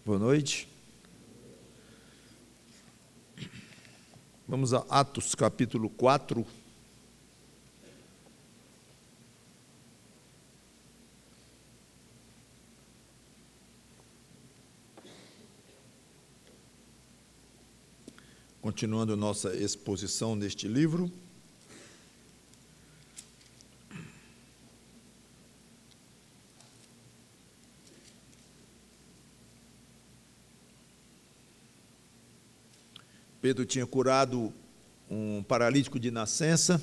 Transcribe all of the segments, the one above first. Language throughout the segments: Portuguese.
Boa noite. Vamos a Atos, capítulo 4. Continuando nossa exposição neste livro. Pedro tinha curado um paralítico de nascença,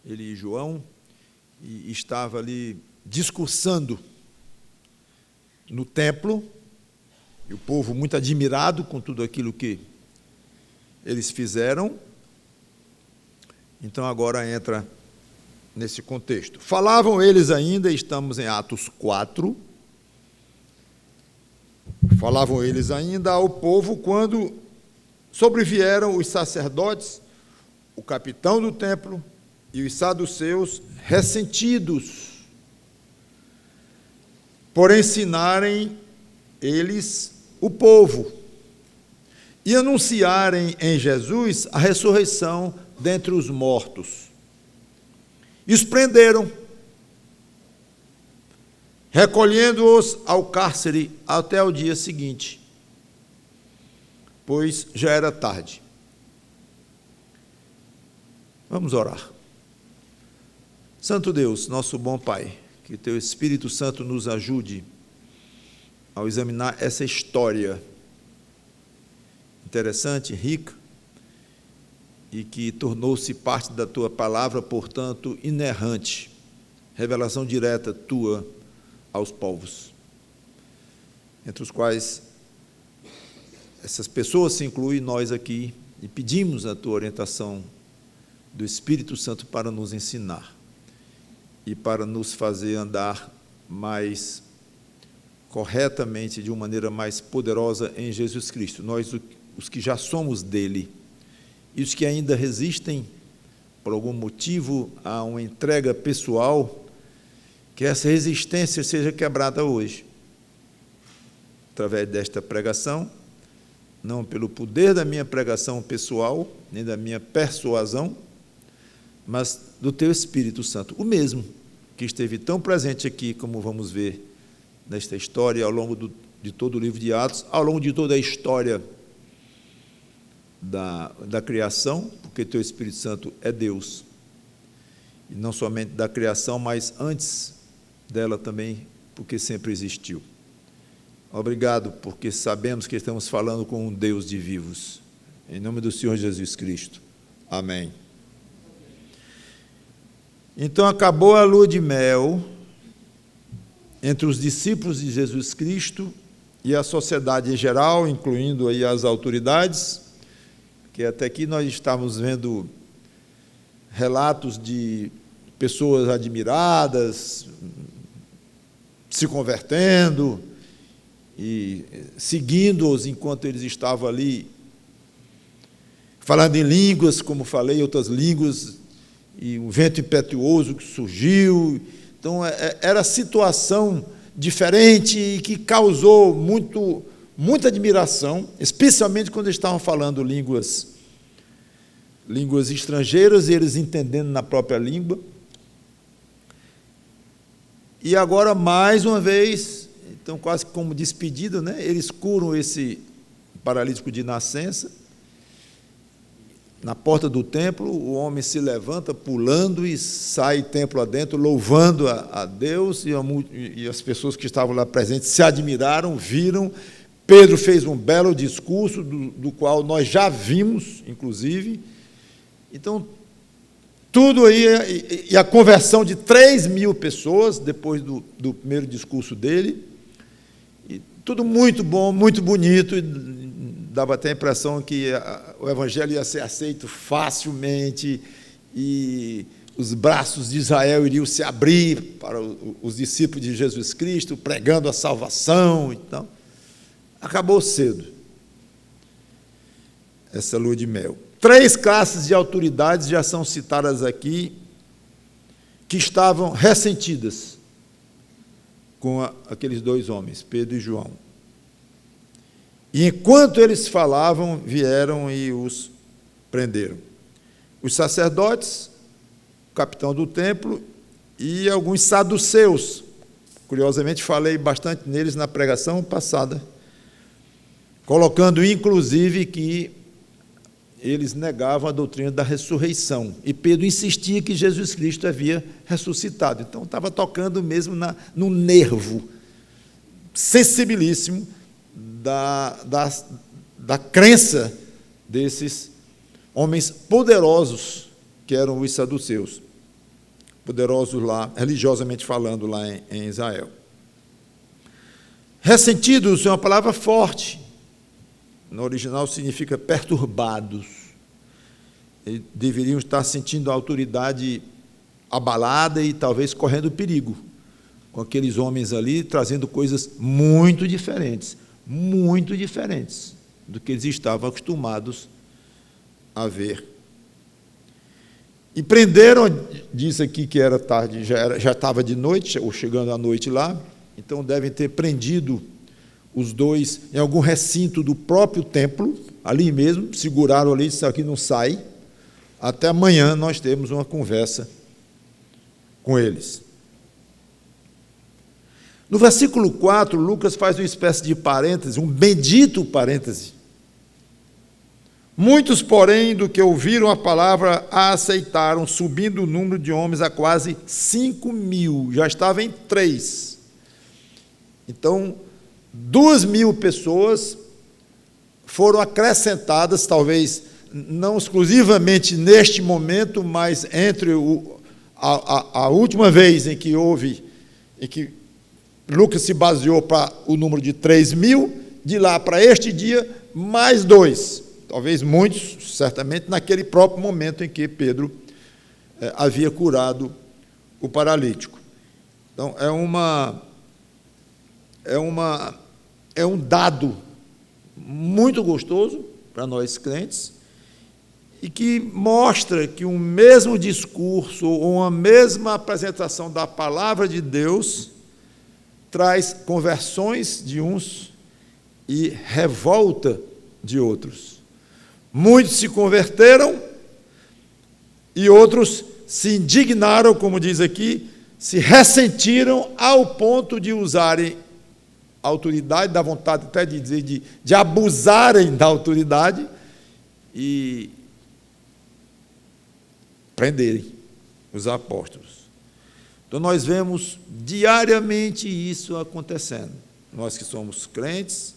ele e João, e estava ali discursando no templo, e o povo muito admirado com tudo aquilo que eles fizeram. Então agora entra nesse contexto. Falavam eles ainda, estamos em Atos 4, falavam eles ainda ao povo quando sobrevieram os sacerdotes, o capitão do templo e os saduceus, ressentidos por ensinarem eles o povo e anunciarem em Jesus a ressurreição dentre os mortos. E os prenderam, recolhendo-os ao cárcere até o dia seguinte, pois já era tarde. Vamos orar. Santo Deus, nosso bom Pai, que Teu Espírito Santo nos ajude ao examinar essa história interessante, rica, e que tornou-se parte da Tua palavra, portanto, inerrante, revelação direta Tua aos povos, entre os quais essas pessoas se incluem nós aqui, e pedimos a Tua orientação do Espírito Santo para nos ensinar e para nos fazer andar mais corretamente, de uma maneira mais poderosa em Jesus Cristo. Nós, os que já somos dele, e os que ainda resistem, por algum motivo, a uma entrega pessoal, que essa resistência seja quebrada hoje, através desta pregação, não pelo poder da minha pregação pessoal, nem da minha persuasão, mas do Teu Espírito Santo, o mesmo que esteve tão presente aqui, como vamos ver nesta história, ao longo de todo o livro de Atos, ao longo de toda a história da criação, porque Teu Espírito Santo é Deus, e não somente da criação, mas antes dela também, porque sempre existiu. Obrigado, porque sabemos que estamos falando com um Deus de vivos. Em nome do Senhor Jesus Cristo. Amém. Então, acabou a lua de mel entre os discípulos de Jesus Cristo e a sociedade em geral, incluindo aí as autoridades, que até aqui nós estávamos vendo relatos de pessoas admiradas, se convertendo e seguindo-os enquanto eles estavam ali, falando em línguas, como falei, outras línguas, e um vento impetuoso que surgiu. Então, era situação diferente e que causou muita admiração, especialmente quando eles estavam falando línguas estrangeiras, e eles entendendo na própria língua. E agora, mais uma vez, então, quase como despedida, né? Eles curam esse paralítico de nascença. Na porta do templo, o homem se levanta, pulando, e sai templo adentro, louvando a Deus, e as pessoas que estavam lá presentes se admiraram, viram. Pedro fez um belo discurso, do qual nós já vimos, inclusive. Então, tudo aí, e a conversão de 3.000 pessoas, depois do primeiro discurso dele. Tudo muito bom, muito bonito, e dava até a impressão que o Evangelho ia ser aceito facilmente, e os braços de Israel iriam se abrir para os discípulos de Jesus Cristo, pregando a salvação. Então, acabou cedo essa lua de mel. 3 classes de autoridades já são citadas aqui, que estavam ressentidas com aqueles 2 homens, Pedro e João. E enquanto eles falavam, vieram e os prenderam. Os sacerdotes, o capitão do templo e alguns saduceus. Curiosamente, falei bastante neles na pregação passada, colocando inclusive que eles negavam a doutrina da ressurreição. E Pedro insistia que Jesus Cristo havia ressuscitado. Então, estava tocando mesmo no nervo sensibilíssimo da crença desses homens poderosos, que eram os saduceus. Poderosos lá, religiosamente falando, lá em Israel. Ressentidos é uma palavra forte. No original significa perturbados. Eles deveriam estar sentindo a autoridade abalada e talvez correndo perigo, com aqueles homens ali trazendo coisas muito diferentes do que eles estavam acostumados a ver. E prenderam, diz aqui que era tarde, já estava de noite, ou chegando à noite lá, então devem ter prendido os dois em algum recinto do próprio templo, ali mesmo, seguraram ali, isso aqui não sai, até amanhã nós temos uma conversa com eles. No versículo 4, Lucas faz uma espécie de parêntese, um bendito parêntese. Muitos, porém, do que ouviram a palavra, a aceitaram, subindo o número de homens a quase 5.000, já estava em 3. Então, 2.000 pessoas foram acrescentadas, talvez não exclusivamente neste momento, mas entre a última vez em que Lucas se baseou para o número de 3.000, de lá para este dia, mais 2. Talvez muitos, certamente, naquele próprio momento em que Pedro havia curado o paralítico. Então, é um dado muito gostoso para nós crentes e que mostra que um mesmo discurso ou uma mesma apresentação da palavra de Deus traz conversões de uns e revolta de outros. Muitos se converteram e outros se indignaram, como diz aqui, se ressentiram ao ponto de usarem a autoridade, da vontade até de dizer, de abusarem da autoridade e prenderem os apóstolos. Então, nós vemos diariamente isso acontecendo. Nós que somos crentes,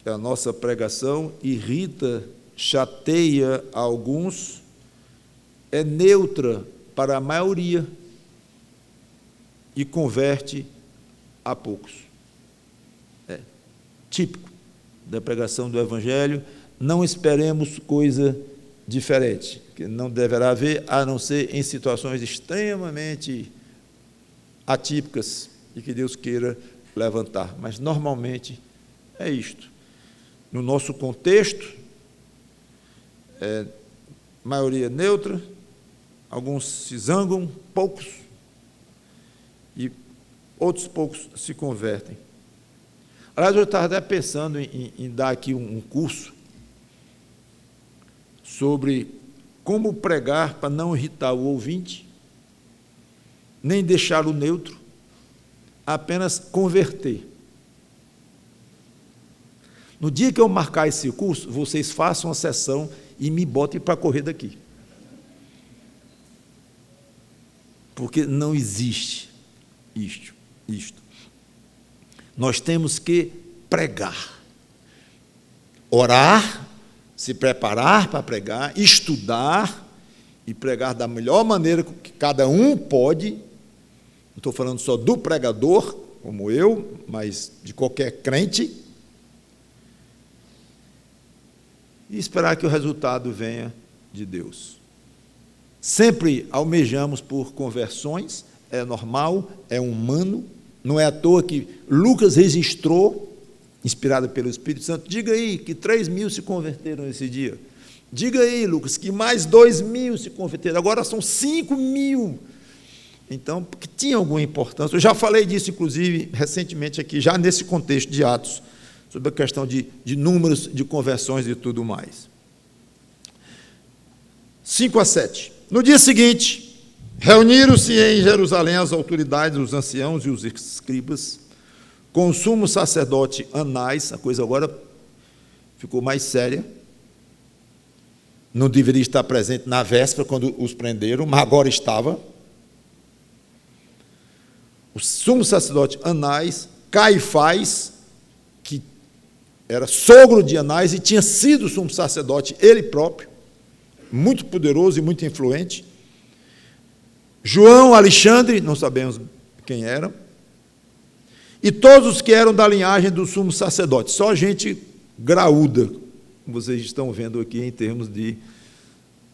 que a nossa pregação irrita, chateia alguns, é neutra para a maioria e converte a poucos. É típico da pregação do Evangelho. Não esperemos coisa diferente, que não deverá haver, a não ser em situações extremamente atípicas e que Deus queira levantar. Mas, normalmente, é isto. No nosso contexto, maioria neutra, alguns se zangam, poucos, e outros poucos se convertem. Aliás, eu estava até pensando em dar aqui um curso sobre como pregar para não irritar o ouvinte, nem deixá-lo neutro, apenas converter. No dia que eu marcar esse curso, vocês façam uma sessão e me botem para correr daqui. Porque não existe isto. Nós temos que pregar, orar, se preparar para pregar, estudar e pregar da melhor maneira que cada um pode. Não estou falando só do pregador, como eu, mas de qualquer crente. E esperar que o resultado venha de Deus. Sempre almejamos por conversões, é normal, é humano, não é à toa que Lucas registrou, inspirado pelo Espírito Santo, diga aí que 3.000 se converteram esse dia. Diga aí, Lucas, que mais 2.000 se converteram, agora são 5.000. Então, porque tinha alguma importância. Eu já falei disso, inclusive, recentemente aqui, já nesse contexto de Atos, sobre a questão de números, de conversões e tudo mais. 5-7. No dia seguinte, reuniram-se em Jerusalém as autoridades, os anciãos e os escribas, com o sumo sacerdote Anás. A coisa agora ficou mais séria. Não deveria estar presente na véspera, quando os prenderam, mas agora estava. O sumo sacerdote Anás, Caifás, que era sogro de Anás e tinha sido sumo sacerdote ele próprio, muito poderoso e muito influente. João, Alexandre, não sabemos quem eram, e todos os que eram da linhagem do sumo sacerdote, só gente graúda, como vocês estão vendo aqui em termos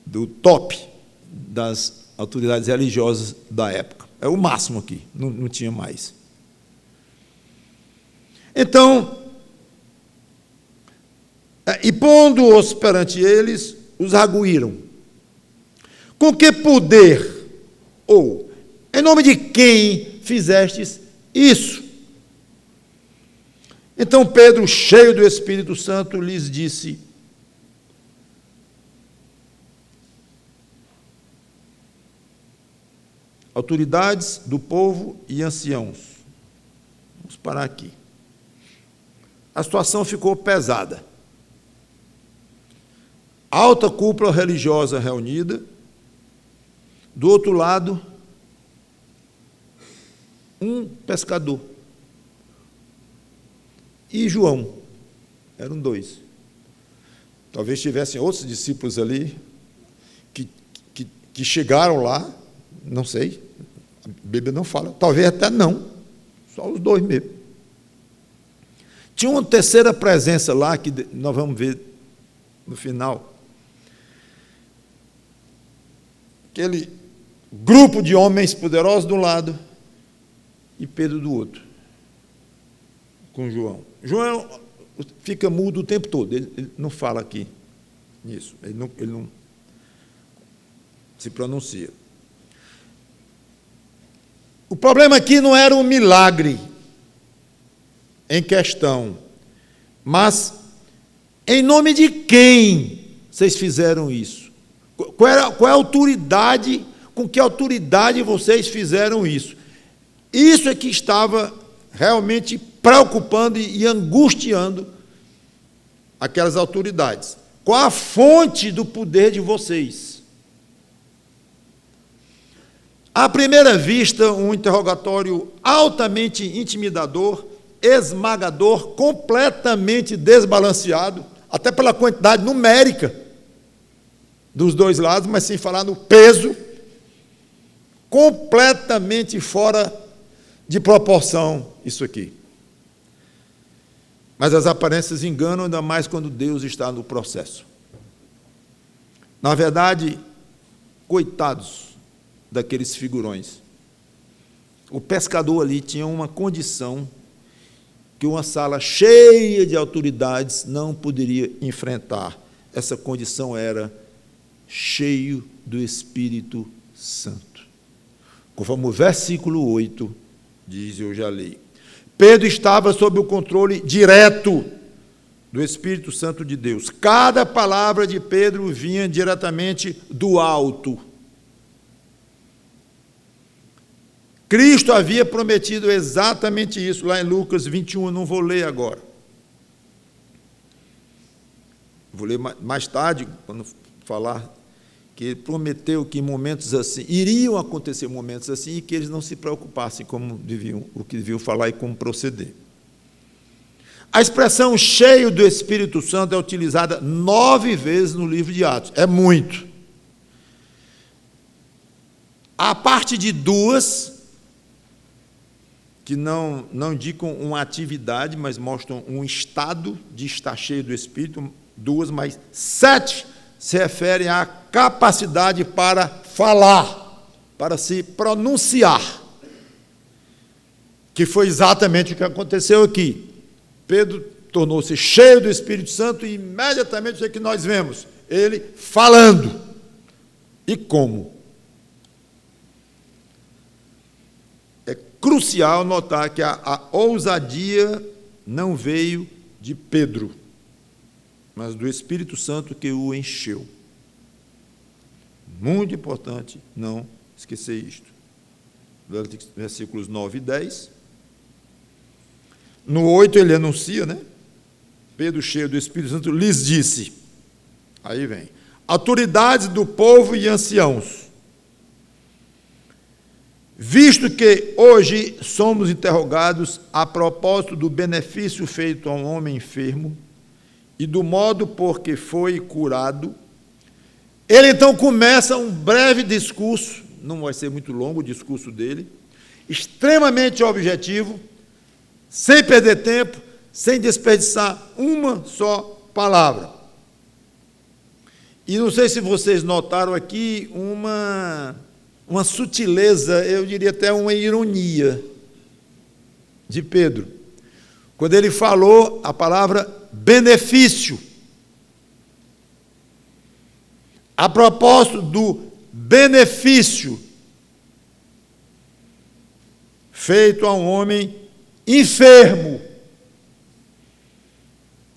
do top das autoridades religiosas da época. É o máximo aqui, não tinha mais. Então, e pondo-os perante eles, os arguíram. Com que poder, ou em nome de quem fizestes isso? Então Pedro, cheio do Espírito Santo, lhes disse: autoridades do povo e anciãos. Vamos parar aqui. A situação ficou pesada. Alta cúpula religiosa reunida. Do outro lado, um pescador. E João. Eram dois. Talvez tivessem outros discípulos ali que chegaram lá, não sei, a Bíblia não fala, talvez até não, só os dois mesmo. Tinha uma terceira presença lá, que nós vamos ver no final. Aquele grupo de homens poderosos de um lado e Pedro do outro, com João. João fica mudo o tempo todo, ele não fala aqui nisso, ele não se pronuncia. O problema aqui não era o milagre em questão, mas em nome de quem vocês fizeram isso? Qual é a autoridade, com que autoridade vocês fizeram isso? Isso é que estava realmente preocupando e angustiando aquelas autoridades. Qual a fonte do poder de vocês? À primeira vista, um interrogatório altamente intimidador, esmagador, completamente desbalanceado, até pela quantidade numérica dos dois lados, mas sem falar no peso, completamente fora de proporção isso aqui. Mas as aparências enganam, ainda mais quando Deus está no processo. Na verdade, coitados daqueles figurões. O pescador ali tinha uma condição que uma sala cheia de autoridades não poderia enfrentar. Essa condição era cheio do Espírito Santo. Conforme o versículo 8 diz, eu já li. Pedro estava sob o controle direto do Espírito Santo de Deus. Cada palavra de Pedro vinha diretamente do alto. Cristo havia prometido exatamente isso, lá em Lucas 21, não vou ler agora. Vou ler mais tarde, quando falar, que ele prometeu que em momentos assim, iriam acontecer momentos assim, e que eles não se preocupassem o que deviam falar e como proceder. A expressão cheio do Espírito Santo é utilizada 9 vezes no livro de Atos, é muito. A parte de 2, que não indicam uma atividade, mas mostram um estado de estar cheio do Espírito, 2, mas 7 se referem à capacidade para falar, para se pronunciar, que foi exatamente o que aconteceu aqui. Pedro tornou-se cheio do Espírito Santo e imediatamente o que nós vemos? Ele falando. E como? É crucial notar que a ousadia não veio de Pedro, mas do Espírito Santo que o encheu. Muito importante não esquecer isto. Versículos 9 e 10. No 8 ele anuncia, né? Pedro, cheio do Espírito Santo, lhes disse, aí vem, autoridades do povo e anciãos, visto que hoje somos interrogados a propósito do benefício feito a um homem enfermo e do modo por que foi curado, ele então começa um breve discurso, não vai ser muito longo o discurso dele, extremamente objetivo, sem perder tempo, sem desperdiçar uma só palavra. E não sei se vocês notaram aqui uma sutileza, eu diria até uma ironia de Pedro, quando ele falou a palavra benefício. A propósito do benefício feito a um homem enfermo.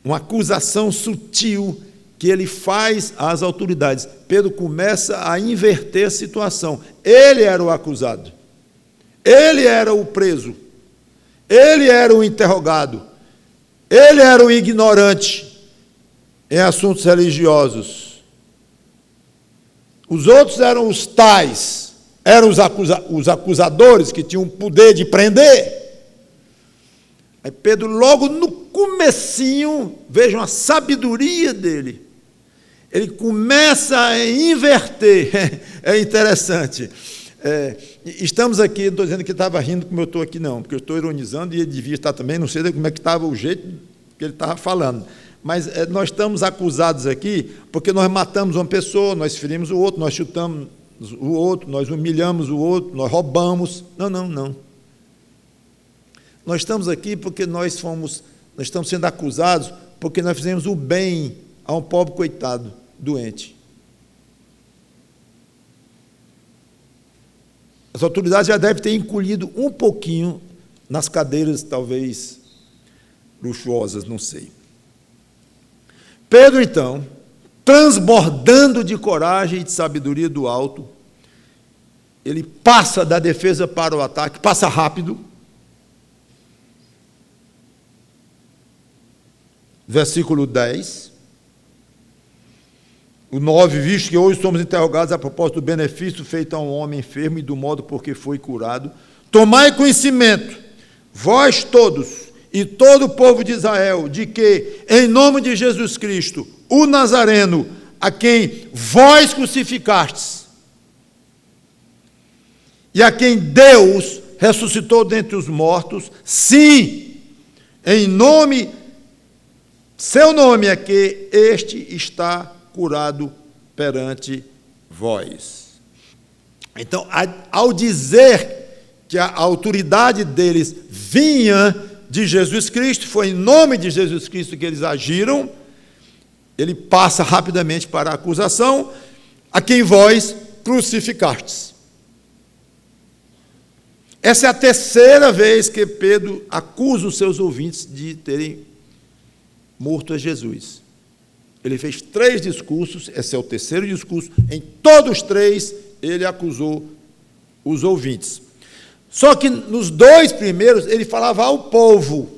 Uma acusação sutil que ele faz às autoridades. Pedro começa a inverter a situação. Ele era o acusado. Ele era o preso. Ele era o interrogado. Ele era o ignorante em assuntos religiosos. Os outros eram os tais, eram os acusadores que tinham o poder de prender. Aí Pedro, logo no comecinho, vejam a sabedoria dele, ele começa a inverter. É interessante. Estamos aqui, não estou dizendo que estava rindo como eu estou aqui, não, porque eu estou ironizando e ele devia estar também, não sei como é que estava o jeito que ele estava falando. Mas nós estamos acusados aqui porque nós matamos uma pessoa, nós ferimos o outro, nós chutamos o outro, nós humilhamos o outro, nós roubamos. Não. Nós estamos aqui porque nós estamos sendo acusados porque nós fizemos o bem a um pobre coitado, doente. As autoridades já devem ter encolhido um pouquinho nas cadeiras, talvez, luxuosas, não sei. Pedro, então, transbordando de coragem e de sabedoria do alto, ele passa da defesa para o ataque, passa rápido. Versículo 10. O 9, visto que hoje somos interrogados a propósito do benefício feito a um homem enfermo e do modo por que foi curado, tomai conhecimento, vós todos, e todo o povo de Israel, de que, em nome de Jesus Cristo, o Nazareno, a quem vós crucificastes, e a quem Deus ressuscitou dentre os mortos, sim, em nome, seu nome é que este está curado perante vós. Então, ao dizer que a autoridade deles vinha de Jesus Cristo, foi em nome de Jesus Cristo que eles agiram, ele passa rapidamente para a acusação, a quem vós crucificastes. Essa é a terceira vez que Pedro acusa os seus ouvintes de terem morto a Jesus. Ele fez 3 discursos, esse é o terceiro discurso, em todos os 3 ele acusou os ouvintes. Só que nos 2 primeiros ele falava ao povo.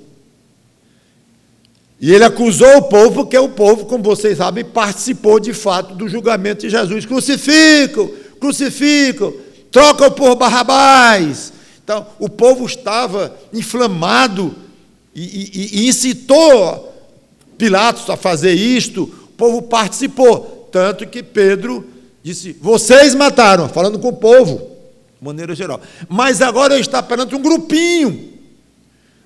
E ele acusou o povo porque o povo, como vocês sabem, participou de fato do julgamento de Jesus. Crucificam, trocam por Barrabás. Então, o povo estava inflamado e incitou Pilatos a fazer isto. O povo participou. Tanto que Pedro disse, vocês mataram, falando com o povo, de maneira geral. Mas agora ele está perante um grupinho.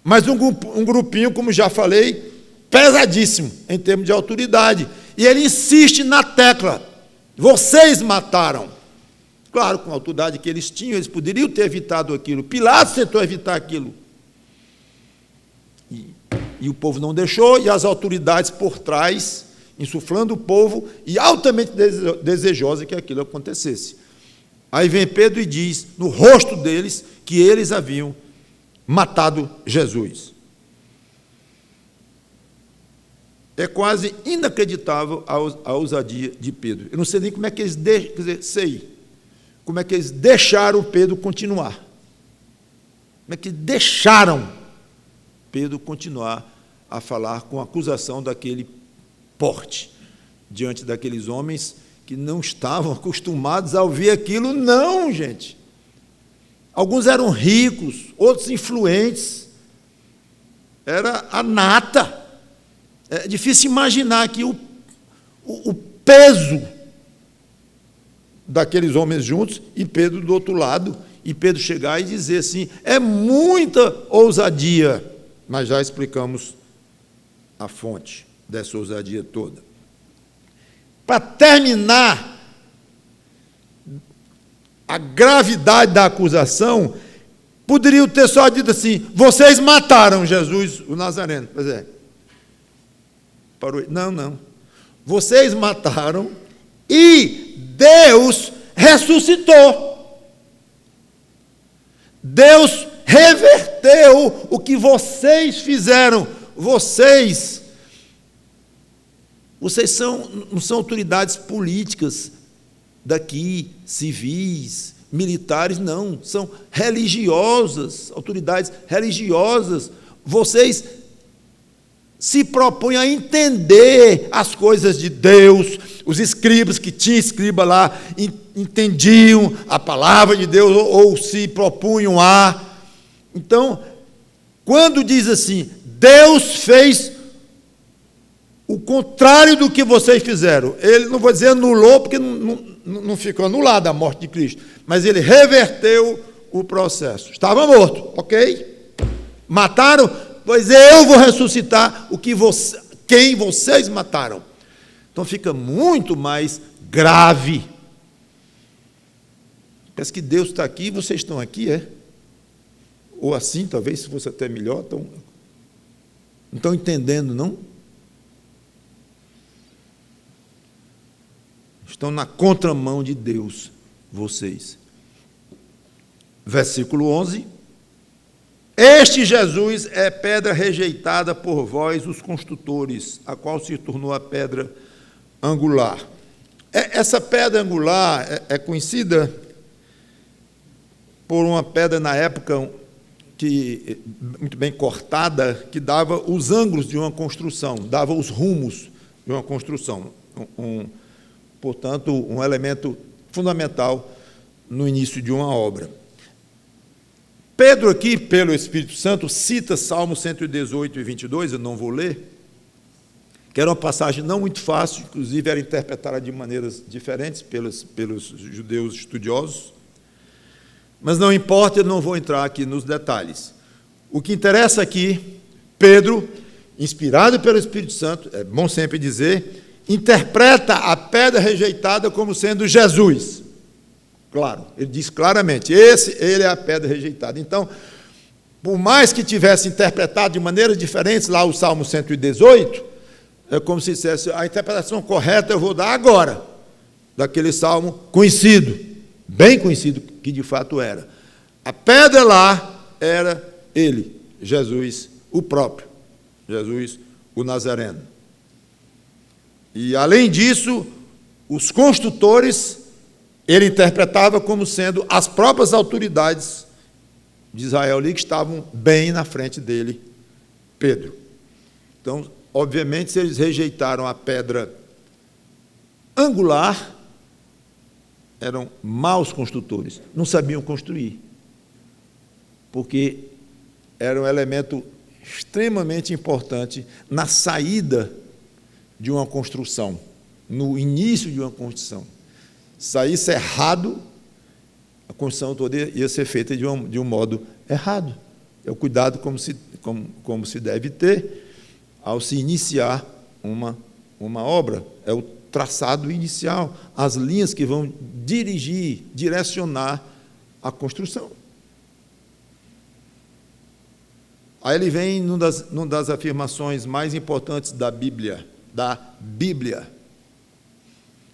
Mas um grupinho, como já falei, pesadíssimo em termos de autoridade. E ele insiste na tecla. Vocês mataram. Claro, com a autoridade que eles tinham, eles poderiam ter evitado aquilo. Pilatos tentou evitar aquilo. E o povo não deixou, e as autoridades por trás, insuflando o povo, e altamente desejosa que aquilo acontecesse. Aí vem Pedro e diz, no rosto deles, que eles haviam matado Jesus. É quase inacreditável a ousadia de Pedro. Eu não sei nem como é que eles como é que eles deixaram Pedro continuar. Como é que deixaram Pedro continuar a falar com a acusação daquele porte, diante daqueles homens que não estavam acostumados a ouvir aquilo? Não, gente. Alguns eram ricos, outros influentes. Era a nata. É difícil imaginar aqui o peso daqueles homens juntos e Pedro do outro lado, e Pedro chegar e dizer assim: é muita ousadia, mas já explicamos a fonte dessa ousadia toda. Para terminar a gravidade da acusação, poderiam ter só dito assim: vocês mataram Jesus, o Nazareno. Pois é. Parou. Não. Vocês mataram e Deus ressuscitou. Deus reverteu o que vocês fizeram. Vocês não são autoridades políticas daqui, civis, militares, não. São religiosas, autoridades religiosas. Vocês se propõem a entender as coisas de Deus. Os escribas, que tinha escriba lá, entendiam a palavra de Deus ou se propunham a. Então, quando diz assim, Deus fez o contrário do que vocês fizeram, ele, não vou dizer anulou, porque não ficou anulada a morte de Cristo, mas ele reverteu o processo. Estava morto, ok? Mataram? Pois eu vou ressuscitar quem vocês mataram. Então fica muito mais grave. Parece que Deus está aqui e vocês estão aqui, é? Ou assim, talvez, se fosse até melhor. Não estão entendendo, não? Estão na contramão de Deus, vocês. Versículo 11. Este Jesus é pedra rejeitada por vós, os construtores, a qual se tornou a pedra angular. Essa pedra angular é conhecida por uma pedra, na época, muito bem cortada, que dava os ângulos de uma construção, dava os rumos de uma construção. Portanto, um elemento fundamental no início de uma obra. Pedro aqui, pelo Espírito Santo, cita Salmo 118 e 22, eu não vou ler, que era uma passagem não muito fácil, inclusive era interpretada de maneiras diferentes pelos judeus estudiosos, mas não importa, eu não vou entrar aqui nos detalhes. O que interessa aqui, Pedro, inspirado pelo Espírito Santo, é bom sempre dizer, interpreta a pedra rejeitada como sendo Jesus. Claro, ele diz claramente, ele é a pedra rejeitada. Então, por mais que tivesse interpretado de maneiras diferentes lá o Salmo 118, é como se dissesse, a interpretação correta eu vou dar agora, daquele salmo conhecido, bem conhecido, que de fato era. A pedra lá era ele, Jesus, o próprio, Jesus, o Nazareno. E, além disso, os construtores, ele interpretava como sendo as próprias autoridades de Israel ali que estavam bem na frente dele, Pedro. Então, obviamente, se eles rejeitaram a pedra angular, eram maus construtores, não sabiam construir, porque era um elemento extremamente importante na saída de uma construção, no início de uma construção. Saísse errado, a construção toda ia ser feita de um modo errado. É o cuidado como se deve ter ao se iniciar uma obra. É o traçado inicial, as linhas que vão dirigir, direcionar a construção. Aí ele vem numa das afirmações mais importantes da Bíblia.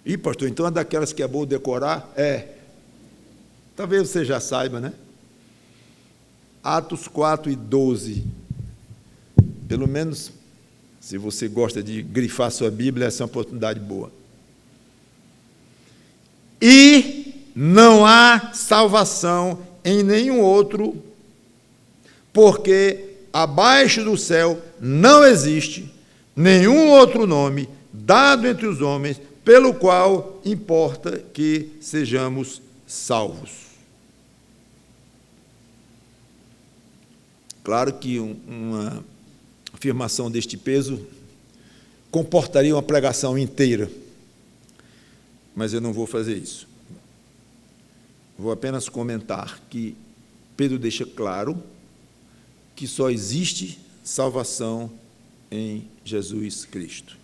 Ih, pastor, então é daquelas que é bom decorar? Talvez você já saiba, né? Atos 4 e 12. Pelo menos Se você gosta de grifar sua Bíblia, essa é uma oportunidade boa. E não há salvação em nenhum outro, porque abaixo do céu não existe nenhum outro nome dado entre os homens pelo qual importa que sejamos salvos. Claro que uma afirmação deste peso comportaria uma pregação inteira, mas eu não vou fazer isso. Vou apenas comentar que Pedro deixa claro que só existe salvação em Jesus Cristo.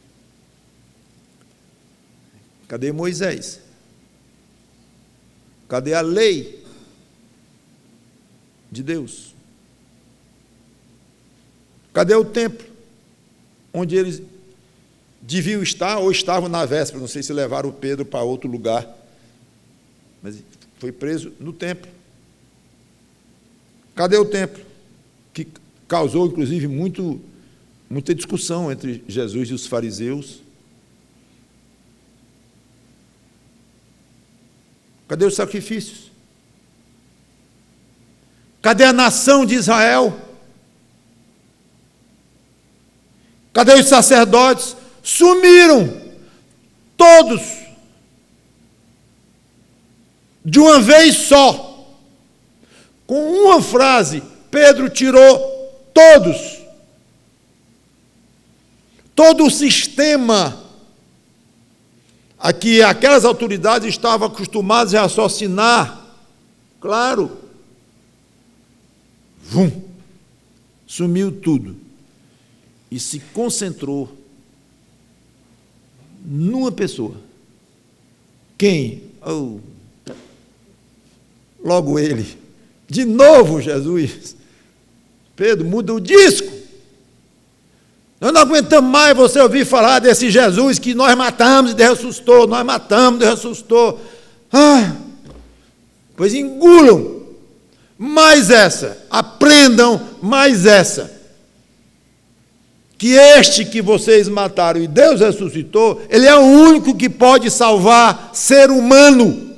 Cadê Moisés? Cadê a lei de Deus? Cadê o templo onde eles deviam estar ou estavam na véspera? Não sei se levaram o Pedro para outro lugar, mas foi preso no templo. Cadê o templo? Que causou, inclusive, muita discussão entre Jesus e os fariseus. Cadê os sacrifícios? Cadê a nação de Israel? Cadê os sacerdotes? Sumiram todos de uma vez só. Com uma frase, Pedro tirou todos. Todo o sistema a que aquelas autoridades estavam acostumadas a raciocinar, claro, sumiu tudo e se concentrou numa pessoa. Quem? Logo ele. De novo, Jesus. Pedro, muda o disco. Nós não aguentamos mais você ouvir falar desse Jesus que nós matamos e Deus ressuscitou, nós matamos e Deus ressuscitou. Pois engulam mais essa, aprendam mais essa. Que este que vocês mataram e Deus ressuscitou, ele é o único que pode salvar ser humano.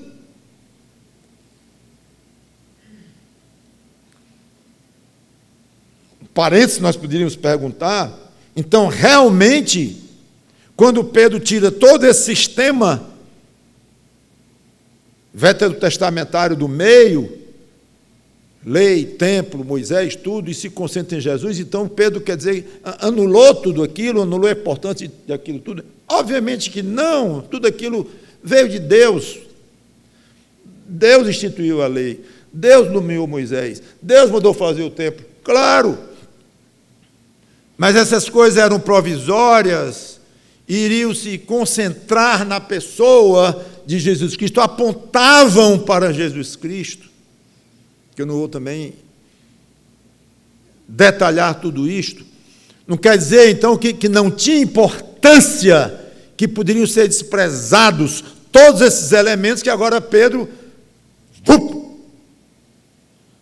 Parênteses, nós poderíamos perguntar, então, realmente, quando Pedro tira todo esse sistema veterotestamentário do meio, lei, templo, Moisés, tudo, e se concentra em Jesus, então Pedro, quer dizer, anulou tudo aquilo, anulou a importância daquilo tudo? Obviamente que não, tudo aquilo veio de Deus. Deus instituiu a lei, Deus nomeou Moisés, Deus mandou fazer o templo, claro. Mas essas coisas eram provisórias, iriam se concentrar na pessoa de Jesus Cristo, apontavam para Jesus Cristo, que eu não vou também detalhar tudo isto. Não quer dizer, então, que não tinha importância, que poderiam ser desprezados todos esses elementos que agora Pedro,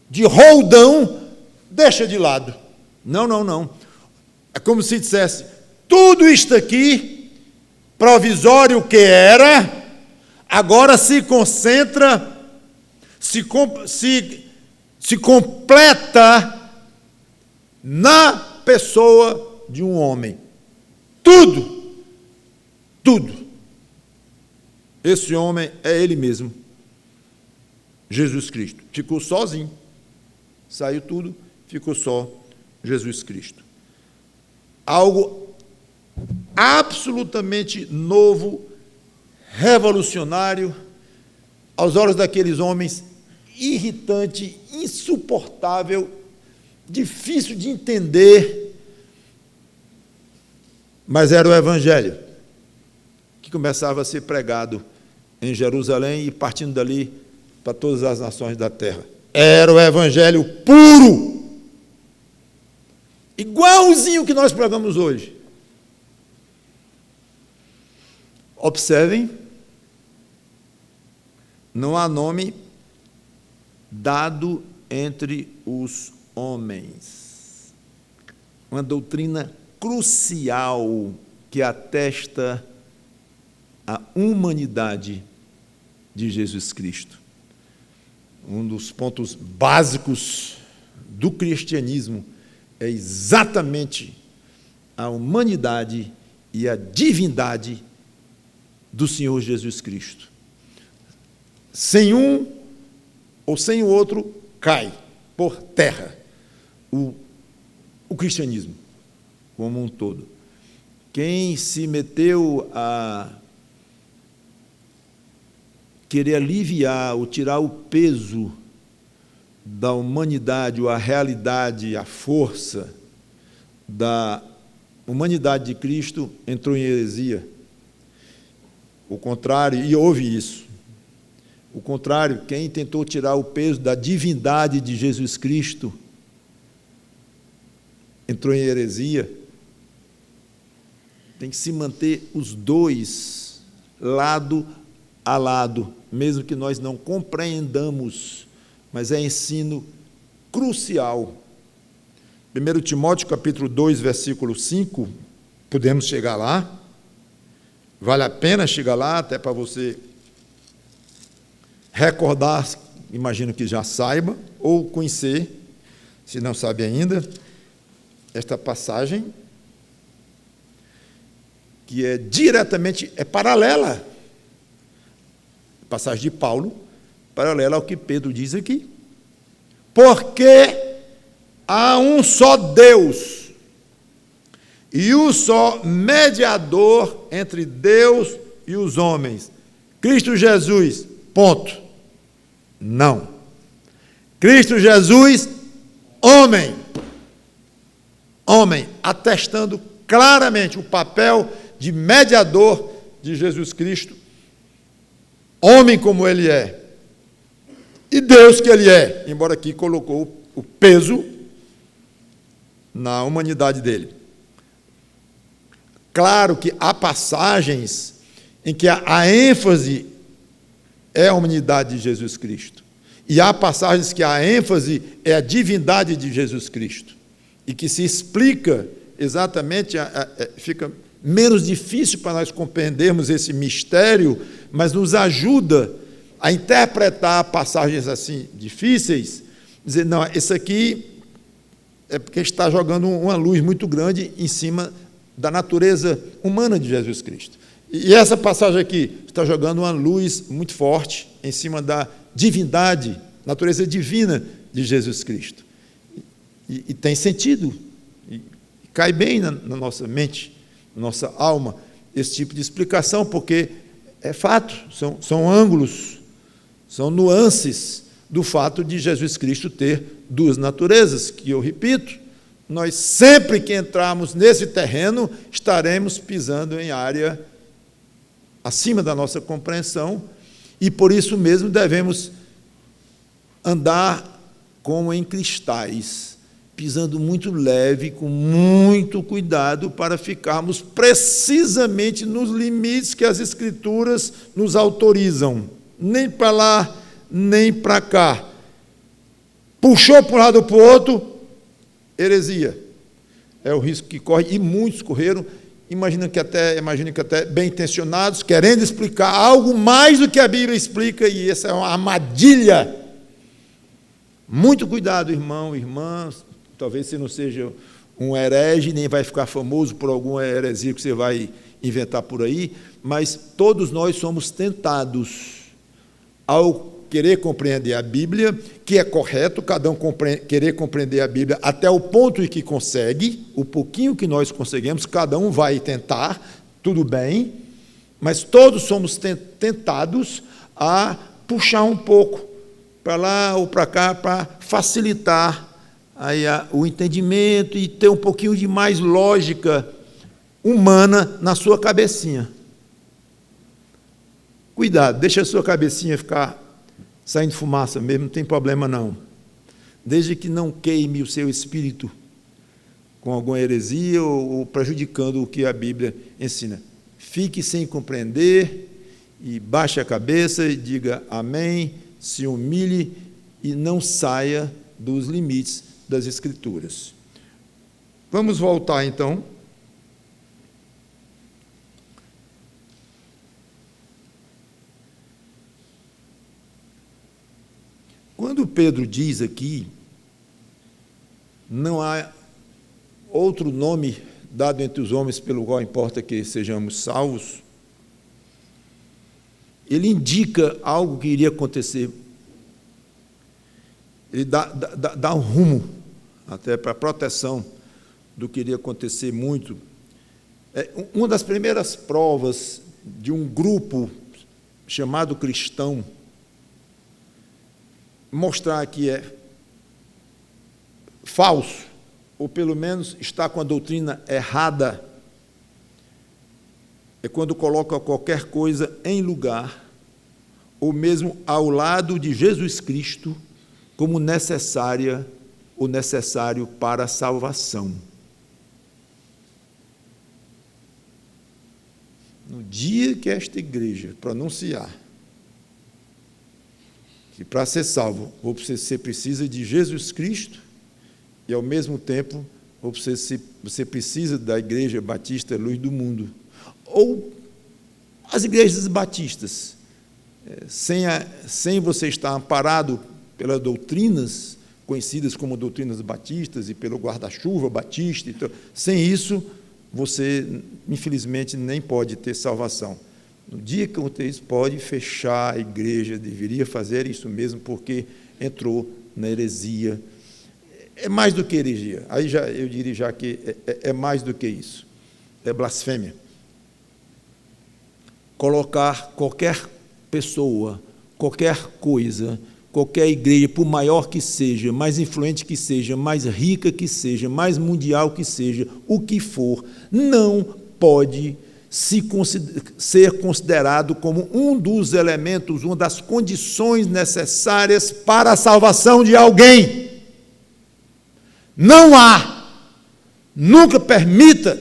de roldão, deixa de lado. Não. É como se dissesse, tudo isto aqui, provisório que era, agora se concentra, se completa na pessoa de um homem. Tudo. Esse homem é ele mesmo, Jesus Cristo. Ficou sozinho, saiu tudo, ficou só Jesus Cristo. Algo absolutamente novo, revolucionário, aos olhos daqueles homens, irritante, insuportável, difícil de entender, mas era o Evangelho que começava a ser pregado em Jerusalém e partindo dali para todas as nações da terra. Era o Evangelho puro, igualzinho que nós pregamos hoje. Observem, não há nome dado entre os homens. Uma doutrina crucial que atesta a humanidade de Jesus Cristo. Um dos pontos básicos do cristianismo é exatamente a humanidade e a divindade do Senhor Jesus Cristo. Sem um ou sem o outro, cai por terra o cristianismo como um todo. Quem se meteu a querer aliviar ou tirar o peso da humanidade, ou a realidade, a força da humanidade de Cristo, entrou em heresia. O contrário, e houve isso. O contrário, quem tentou tirar o peso da divindade de Jesus Cristo, entrou em heresia. Tem que se manter os dois lado a lado, mesmo que nós não compreendamos, mas é ensino crucial. 1 Timóteo, capítulo 2, versículo 5, podemos chegar lá, vale a pena chegar lá, até para você recordar, imagino que já saiba, ou conhecer, se não sabe ainda, esta passagem, que é diretamente, é paralela, passagem de Paulo, paralela ao que Pedro diz aqui. Porque há um só Deus e um só mediador entre Deus e os homens, Cristo Jesus, ponto. Não. Cristo Jesus, homem, atestando claramente o papel de mediador de Jesus Cristo, homem como ele é, e Deus que ele é, embora aqui colocou o peso na humanidade dele. Claro que há passagens em que a ênfase é a humanidade de Jesus Cristo, e há passagens que a ênfase é a divindade de Jesus Cristo, e que se explica exatamente, fica menos difícil para nós compreendermos esse mistério, mas nos ajuda a interpretar passagens assim difíceis, dizer, não, esse aqui é porque está jogando uma luz muito grande em cima da natureza humana de Jesus Cristo. E essa passagem aqui está jogando uma luz muito forte em cima da divindade, natureza divina de Jesus Cristo. E tem sentido, e cai bem na nossa mente, na nossa alma, esse tipo de explicação, porque é fato, são ângulos, são nuances do fato de Jesus Cristo ter duas naturezas, que eu repito, nós sempre que entrarmos nesse terreno, estaremos pisando em área acima da nossa compreensão, e por isso mesmo devemos andar como em cristais, pisando muito leve, com muito cuidado, para ficarmos precisamente nos limites que as Escrituras nos autorizam, nem para lá, nem para cá. Puxou para um lado ou para o outro, heresia. É o risco que corre, e muitos correram, imagino que até bem intencionados, querendo explicar algo mais do que a Bíblia explica, e essa é uma armadilha. Muito cuidado, irmão, irmã, talvez você não seja um herege, nem vai ficar famoso por alguma heresia que você vai inventar por aí, mas todos nós somos tentados ao querer compreender a Bíblia, que é correto, cada um querer compreender a Bíblia até o ponto em que consegue, o pouquinho que nós conseguimos, cada um vai tentar, tudo bem, mas todos somos tentados a puxar um pouco para lá ou para cá, para facilitar aí o entendimento e ter um pouquinho de mais lógica humana na sua cabecinha. Cuidado, deixa a sua cabecinha ficar saindo fumaça mesmo, não tem problema não. Desde que não queime o seu espírito com alguma heresia ou prejudicando o que a Bíblia ensina. Fique sem compreender e baixe a cabeça e diga amém, se humilhe e não saia dos limites das Escrituras. Vamos voltar então Quando Pedro diz aqui, não há outro nome dado entre os homens pelo qual importa que sejamos salvos, ele indica algo que iria acontecer. Ele dá um rumo, até para a proteção do que iria acontecer muito. Uma das primeiras provas de um grupo chamado cristão mostrar que é falso, ou pelo menos está com a doutrina errada, é quando coloca qualquer coisa em lugar, ou mesmo ao lado de Jesus Cristo, como necessária ou necessário para a salvação. No dia que esta igreja pronunciar que para ser salvo você precisa de Jesus Cristo e, ao mesmo tempo, você precisa da Igreja Batista Luz do Mundo, ou as igrejas batistas, sem você estar amparado pelas doutrinas conhecidas como doutrinas batistas e pelo guarda-chuva batista, então, sem isso, você, infelizmente, nem pode ter salvação. No dia que você pode fechar a igreja, deveria fazer isso mesmo, porque entrou na heresia. É mais do que heresia, aí eu diria já que é mais do que isso, é blasfêmia. Colocar qualquer pessoa, qualquer coisa, qualquer igreja, por maior que seja, mais influente que seja, mais rica que seja, mais mundial que seja, o que for, não pode ser considerado como um dos elementos, uma das condições necessárias para a salvação de alguém. Não há. Nunca permita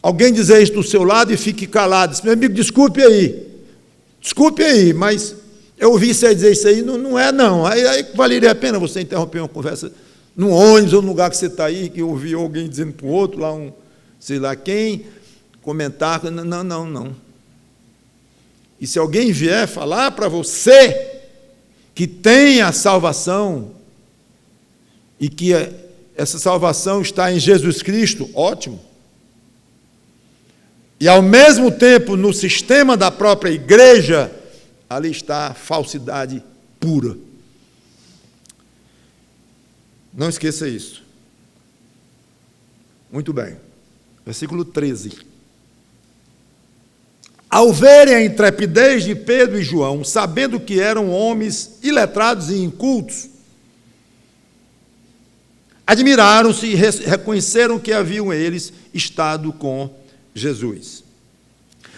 alguém dizer isso do seu lado e fique calado. Meu amigo, desculpe aí, mas eu ouvi você dizer isso aí, não é não. Aí valeria a pena você interromper uma conversa num ônibus ou no lugar que você está aí, que ouviu alguém dizendo para o outro, lá sei lá quem, comentar, não. E se alguém vier falar para você que tem a salvação e que essa salvação está em Jesus Cristo, ótimo. E, ao mesmo tempo, no sistema da própria igreja, ali está a falsidade pura. Não esqueça isso. Muito bem. Versículo 13. Ao verem a intrepidez de Pedro e João, sabendo que eram homens iletrados e incultos, admiraram-se e reconheceram que haviam eles estado com Jesus.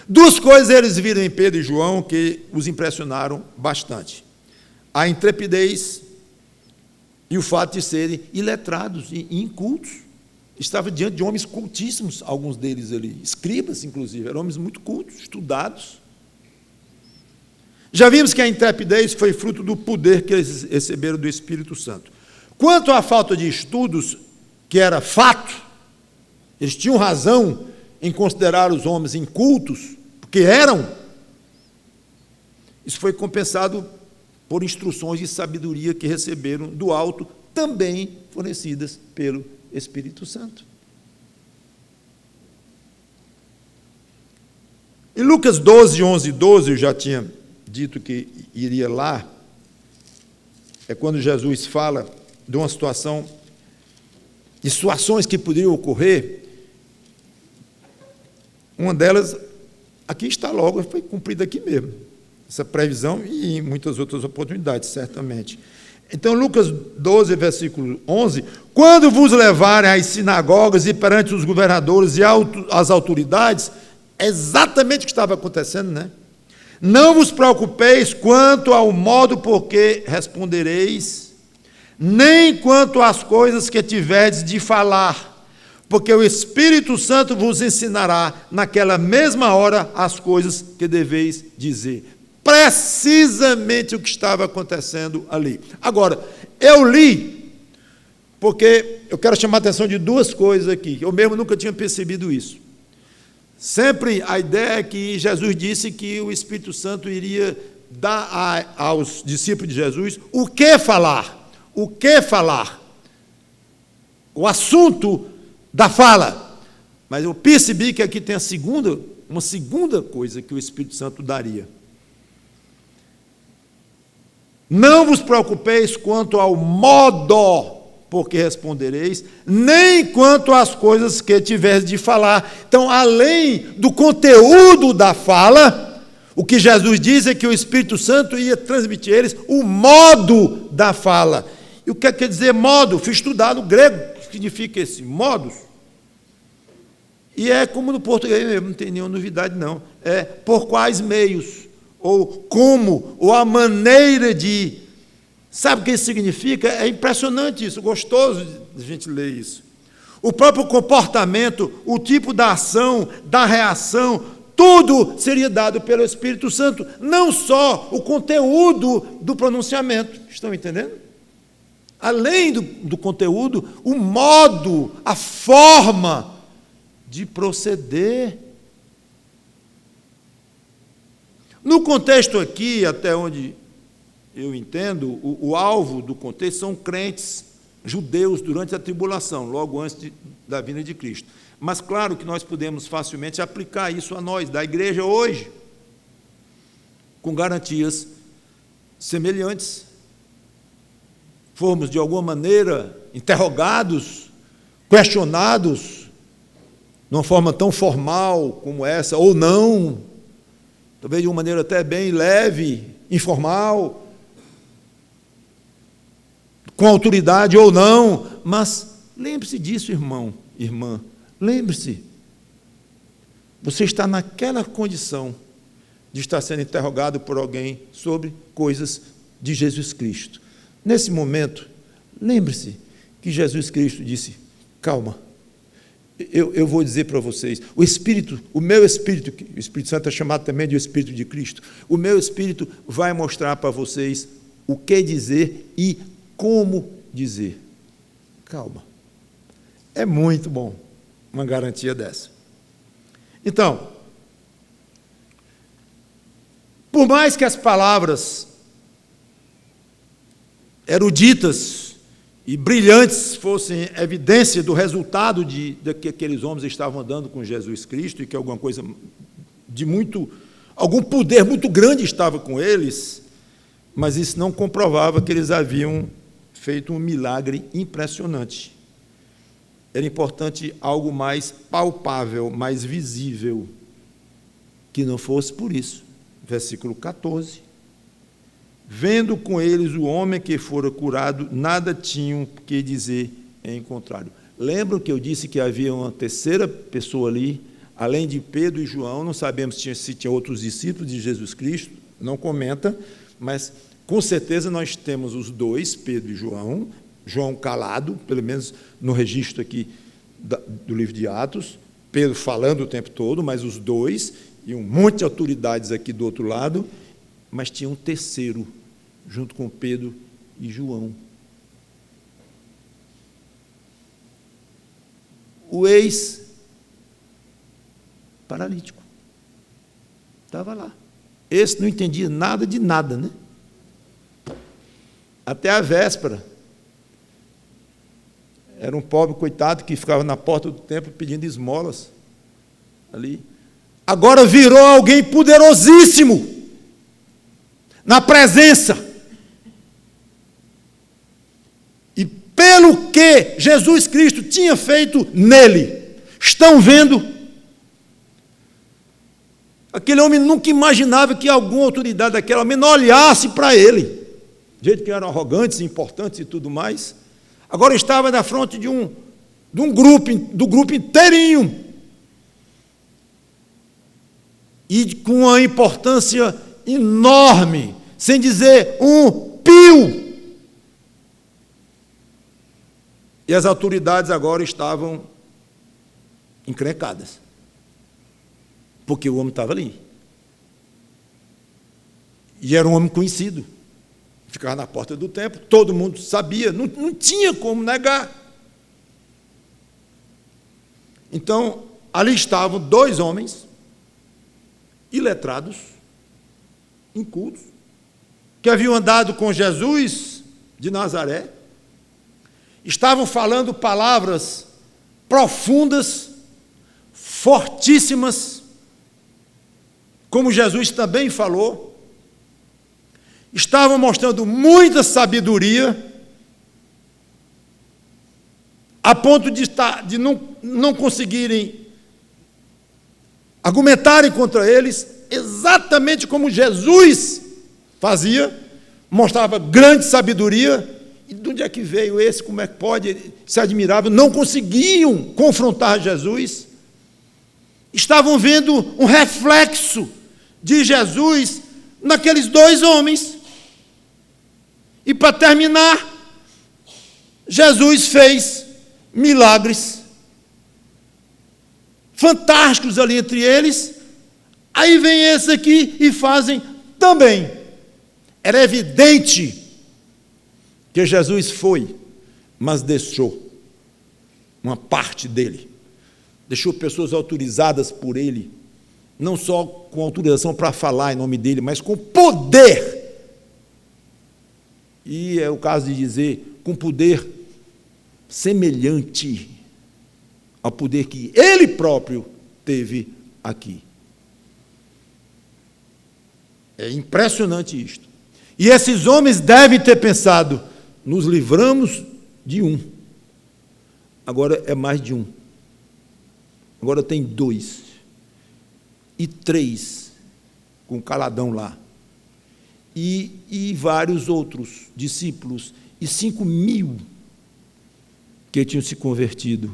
Duas coisas eles viram em Pedro e João que os impressionaram bastante: a intrepidez e o fato de serem iletrados e incultos. Estava diante de homens cultíssimos, alguns deles ali, escribas, inclusive, eram homens muito cultos, estudados. Já vimos que a intrepidez foi fruto do poder que eles receberam do Espírito Santo. Quanto à falta de estudos, que era fato, eles tinham razão em considerar os homens incultos, porque eram. Isso foi compensado por instruções de sabedoria que receberam do alto, também fornecidas pelo Espírito Santo. Em Lucas 12, 11 e 12, eu já tinha dito que iria lá, é quando Jesus fala de uma situação, de situações que poderiam ocorrer. Uma delas, aqui está logo, foi cumprida aqui mesmo, essa previsão e em muitas outras oportunidades, certamente. Então, Lucas 12, versículo 11, quando vos levarem às sinagogas e perante os governadores e as autoridades, é exatamente o que estava acontecendo, né? Não vos preocupeis quanto ao modo por que respondereis, nem quanto às coisas que tiverdes de falar, porque o Espírito Santo vos ensinará naquela mesma hora as coisas que deveis dizer. Precisamente o que estava acontecendo ali. Agora, eu li, porque eu quero chamar a atenção de duas coisas aqui, eu mesmo nunca tinha percebido isso. Sempre a ideia é que Jesus disse que o Espírito Santo iria dá aos discípulos de Jesus o que falar. O que falar. O assunto da fala. Mas eu percebi que aqui tem uma segunda coisa que o Espírito Santo daria. Não vos preocupeis quanto ao modo por que respondereis, nem quanto às coisas que tiveres de falar. Então, além do conteúdo da fala, o que Jesus diz é que o Espírito Santo ia transmitir a eles o modo da fala. E o que quer dizer modo? Fui estudar no grego, o que significa esse modos. E é como no português mesmo, não tem nenhuma novidade não. É por quais meios, ou como, ou a maneira de... Sabe o que isso significa? É impressionante isso, gostoso de a gente ler isso. O próprio comportamento, o tipo da ação, da reação, tudo seria dado pelo Espírito Santo, não só o conteúdo do pronunciamento. Estão entendendo? Além do conteúdo, o modo, a forma de proceder. No contexto aqui, até onde eu entendo, o alvo do contexto são crentes judeus durante a tribulação, logo antes da vinda de Cristo. Mas claro que nós podemos facilmente aplicar isso a nós, da igreja hoje, com garantias semelhantes. Fomos, de alguma maneira, interrogados, questionados, de uma forma tão formal como essa, ou não, talvez de uma maneira até bem leve, informal, com autoridade ou não, mas lembre-se disso, irmão, irmã, lembre-se, você está naquela condição de estar sendo interrogado por alguém sobre coisas de Jesus Cristo. Nesse momento, lembre-se que Jesus Cristo disse, calma, eu vou dizer para vocês, o meu Espírito, o Espírito Santo é chamado também de Espírito de Cristo, o meu Espírito vai mostrar para vocês o que dizer e como dizer. Calma. É muito bom uma garantia dessa. Então, por mais que as palavras eruditas e brilhantes fossem evidência do resultado de que aqueles homens estavam andando com Jesus Cristo e que alguma coisa de algum poder muito grande estava com eles, mas isso não comprovava que eles haviam feito um milagre impressionante. Era importante algo mais palpável, mais visível, que não fosse por isso. Versículo 14. Vendo com eles o homem que fora curado, nada tinham que dizer em contrário. Lembram que eu disse que havia uma terceira pessoa ali, além de Pedro e João, não sabemos se tinha outros discípulos de Jesus Cristo, não comenta, mas com certeza nós temos os dois, Pedro e João, João calado, pelo menos no registro aqui do livro de Atos, Pedro falando o tempo todo, mas os dois, e um monte de autoridades aqui do outro lado, mas tinha um terceiro, junto com Pedro e João. O ex-paralítico estava lá. Esse não entendia nada de nada, né? Até a véspera. Era um pobre coitado que ficava na porta do templo pedindo esmolas ali. Agora virou alguém poderosíssimo na presença. E pelo que Jesus Cristo tinha feito nele, estão vendo? Aquele homem nunca imaginava que alguma autoridade daquele homem não olhasse para ele, do jeito que eram arrogantes, importantes e tudo mais. Agora estava na frente do grupo inteirinho, e com uma importância enorme, sem dizer um pio. E as autoridades agora estavam encrencadas, porque o homem estava ali. E era um homem conhecido, ficava na porta do templo, todo mundo sabia, não tinha como negar. Então, ali estavam dois homens iletrados, incultos, que haviam andado com Jesus de Nazaré, estavam falando palavras profundas, fortíssimas, como Jesus também falou, estavam mostrando muita sabedoria, a ponto de não conseguirem argumentarem contra eles, exatamente como Jesus fazia, mostrava grande sabedoria. E de onde é que veio esse? Como é que pode? Se admirável. Não conseguiam confrontar Jesus. Estavam vendo um reflexo de Jesus naqueles dois homens. E para terminar, Jesus fez milagres fantásticos ali entre eles. Aí vem esse aqui e fazem também. Era evidente que Jesus foi, mas deixou uma parte dele. Deixou pessoas autorizadas por ele, não só com autorização para falar em nome dele, mas com poder. E é o caso de dizer, com poder semelhante ao poder que ele próprio teve aqui. É impressionante isto. E esses homens devem ter pensado, nos livramos de um. Agora é mais de um. Agora tem 2. E 3, com caladão lá. E vários outros discípulos. E 5.000 que tinham se convertido.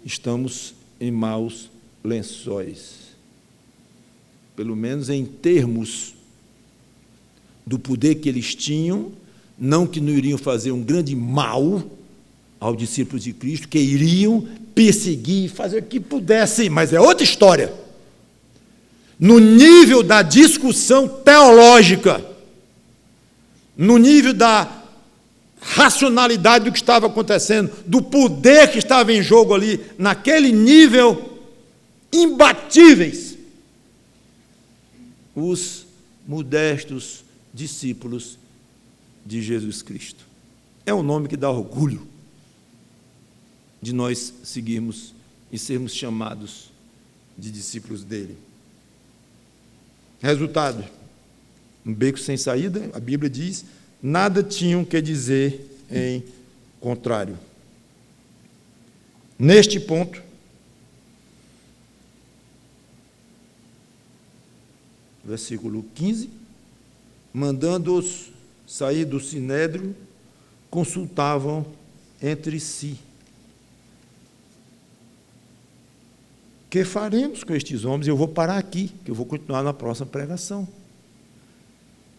Estamos em maus lençóis. Pelo menos em termos do poder que eles tinham, não que não iriam fazer um grande mal aos discípulos de Cristo, que iriam perseguir, fazer o que pudessem, mas é outra história. No nível da discussão teológica, no nível da racionalidade do que estava acontecendo, do poder que estava em jogo ali, naquele nível, imbatíveis, os modestos discípulos de Jesus Cristo. É um nome que dá orgulho de nós seguirmos e sermos chamados de discípulos dele. Resultado, um beco sem saída, a Bíblia diz, nada tinham que dizer em contrário. Neste ponto, versículo 15, mandando-os sair do sinédrio, consultavam entre si. Que faremos com estes homens? Eu vou parar aqui, que eu vou continuar na próxima pregação.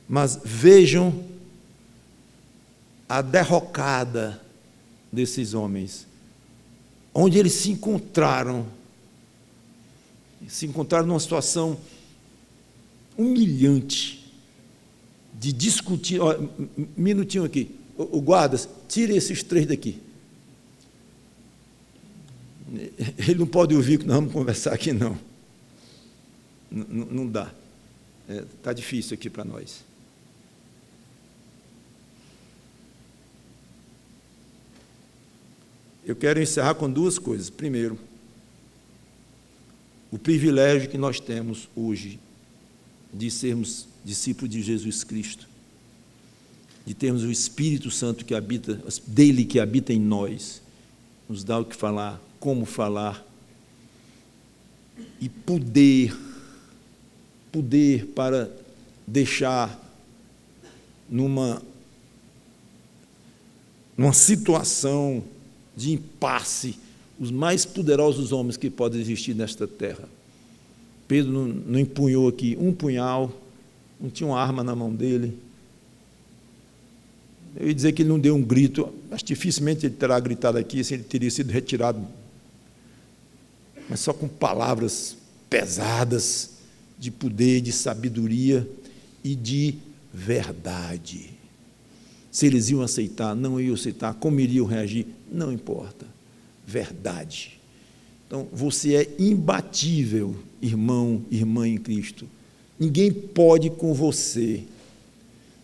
Mas vejam a derrocada desses homens, onde eles se encontraram numa situação humilhante, de discutir. Ó, minutinho aqui, o guardas, tire esses 3 daqui. Ele não pode ouvir que nós vamos conversar aqui, não. Não dá. Está difícil aqui para nós. Eu quero encerrar com 2 coisas. Primeiro, o privilégio que nós temos hoje de sermos discípulos de Jesus Cristo, de termos o Espírito Santo que habita, dele que habita em nós, nos dá o que falar, como falar, e poder para deixar numa situação de impasse os mais poderosos homens que podem existir nesta terra. Pedro não empunhou aqui um punhal, não tinha uma arma na mão dele. Eu ia dizer que ele não deu um grito, mas dificilmente ele terá gritado aqui, assim ele teria sido retirado. Mas só com palavras pesadas, de poder, de sabedoria e de verdade. Se eles iam aceitar, não iam aceitar, como iriam reagir, não importa. Verdade. Então, você é imbatível, irmão, irmã em Cristo. Ninguém pode com você.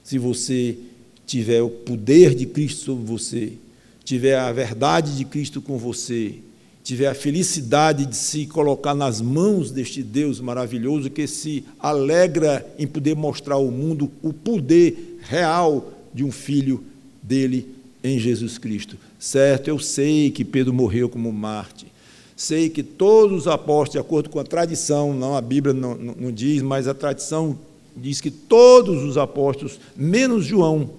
se você tiver o poder de Cristo sobre você, tiver a verdade de Cristo com você, tiver a felicidade de se colocar nas mãos deste Deus maravilhoso que se alegra em poder mostrar ao mundo o poder real de um filho dele em Jesus Cristo. Certo, eu sei que Pedro morreu como mártir, sei que todos os apóstolos, de acordo com a tradição, não, a Bíblia não diz, mas a tradição diz que todos os apóstolos, menos João,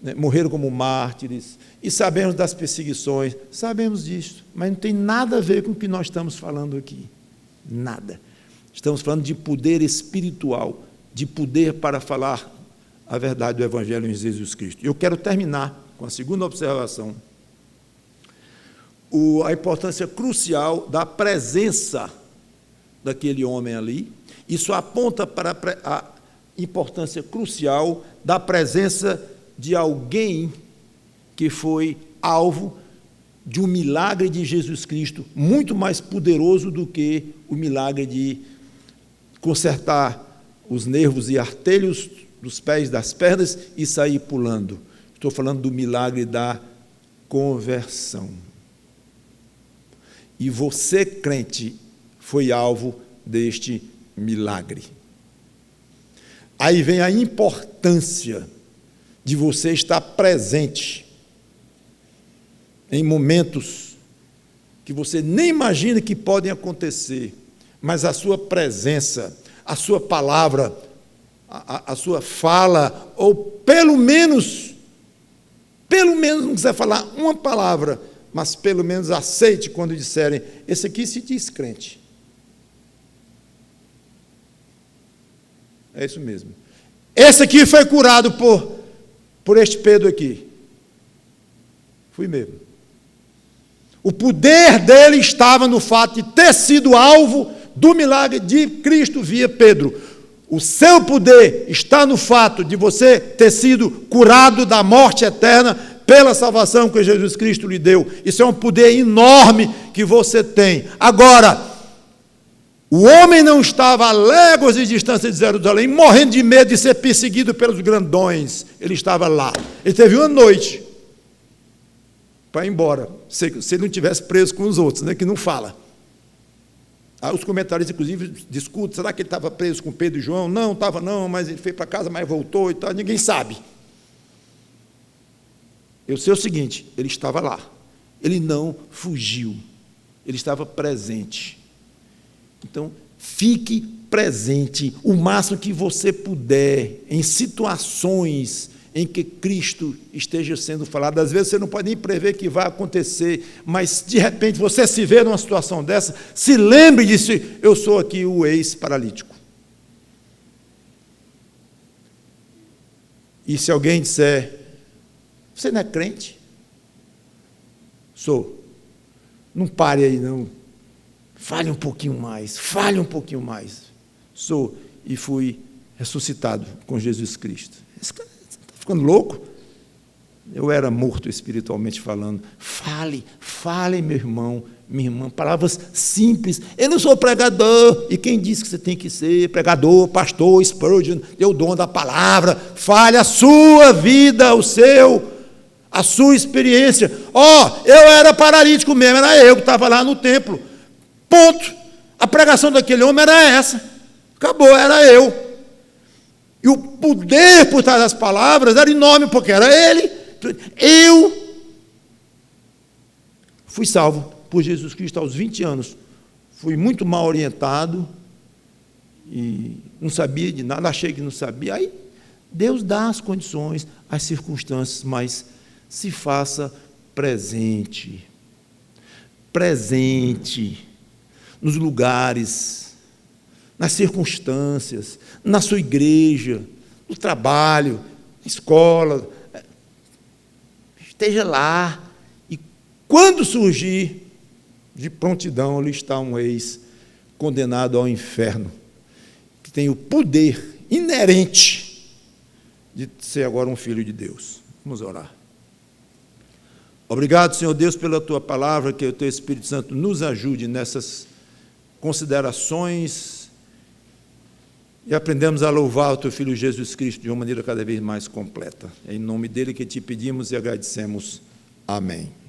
né, morreram como mártires, e sabemos das perseguições, sabemos disso, mas não tem nada a ver com o que nós estamos falando aqui, nada. Estamos falando de poder espiritual, de poder para falar a verdade do Evangelho em Jesus Cristo. Eu quero terminar com a segunda observação, a importância crucial da presença daquele homem ali. Isso aponta para a importância crucial da presença de alguém que foi alvo de um milagre de Jesus Cristo, muito mais poderoso do que o milagre de consertar os nervos e artérios dos pés, das pernas e sair pulando. Estou falando do milagre da conversão. E você, crente, foi alvo deste milagre. Aí vem a importância de você estar presente em momentos que você nem imagina que podem acontecer, mas a sua presença, a sua palavra, a sua fala, ou pelo menos não quiser falar uma palavra, mas pelo menos aceite quando disserem, esse aqui se diz crente. É isso mesmo. Esse aqui foi curado por este Pedro aqui. Fui mesmo. O poder dele estava no fato de ter sido alvo do milagre de Cristo via Pedro. O seu poder está no fato de você ter sido curado da morte eterna pela salvação que Jesus Cristo lhe deu. Isso é um poder enorme que você tem. Agora, o homem não estava a léguas de distância de Jerusalém, morrendo de medo de ser perseguido pelos grandões. Ele estava lá. Ele teve uma noite para ir embora, se ele não tivesse preso com os outros, né, que não fala. Os comentários, inclusive, discutem, será que ele estava preso com Pedro e João? Não, estava não, mas ele foi para casa, mas voltou e tal, ninguém sabe. Eu sei o seguinte, ele estava lá, ele não fugiu, ele estava presente. Então, fique presente o máximo que você puder em situações em que Cristo esteja sendo falado. Às vezes você não pode nem prever que vai acontecer, mas de repente você se vê numa situação dessa, se lembre disso, eu sou aqui o ex-paralítico. E se alguém disser, você não é crente? Sou. Não pare aí não. Fale um pouquinho mais, Sou e fui ressuscitado com Jesus Cristo. Esse cara está ficando louco? Eu era morto espiritualmente falando. Fale, meu irmão, minha irmã, palavras simples. Eu não sou pregador. E quem disse que você tem que ser pregador, pastor, Spurgeon, deu o dom da palavra. Fale a sua vida, a sua experiência. Eu era paralítico mesmo, era eu que estava lá no templo. Ponto. A pregação daquele homem era essa. Acabou, era eu. E o poder por trás das palavras era enorme, porque era ele. Eu fui salvo por Jesus Cristo aos 20 anos. Fui muito mal orientado e não sabia de nada, achei que não sabia. Aí Deus dá as condições, as circunstâncias, mas se faça presente. Presente nos lugares, nas circunstâncias, na sua igreja, no trabalho, na escola. Esteja lá. E quando surgir, de prontidão, ali está um ex condenado ao inferno, que tem o poder inerente de ser agora um filho de Deus. Vamos orar. Obrigado, Senhor Deus, pela Tua palavra, que o Teu Espírito Santo nos ajude nessas considerações e aprendamos a louvar o Teu Filho Jesus Cristo de uma maneira cada vez mais completa. É em nome dele que te pedimos e agradecemos. Amém.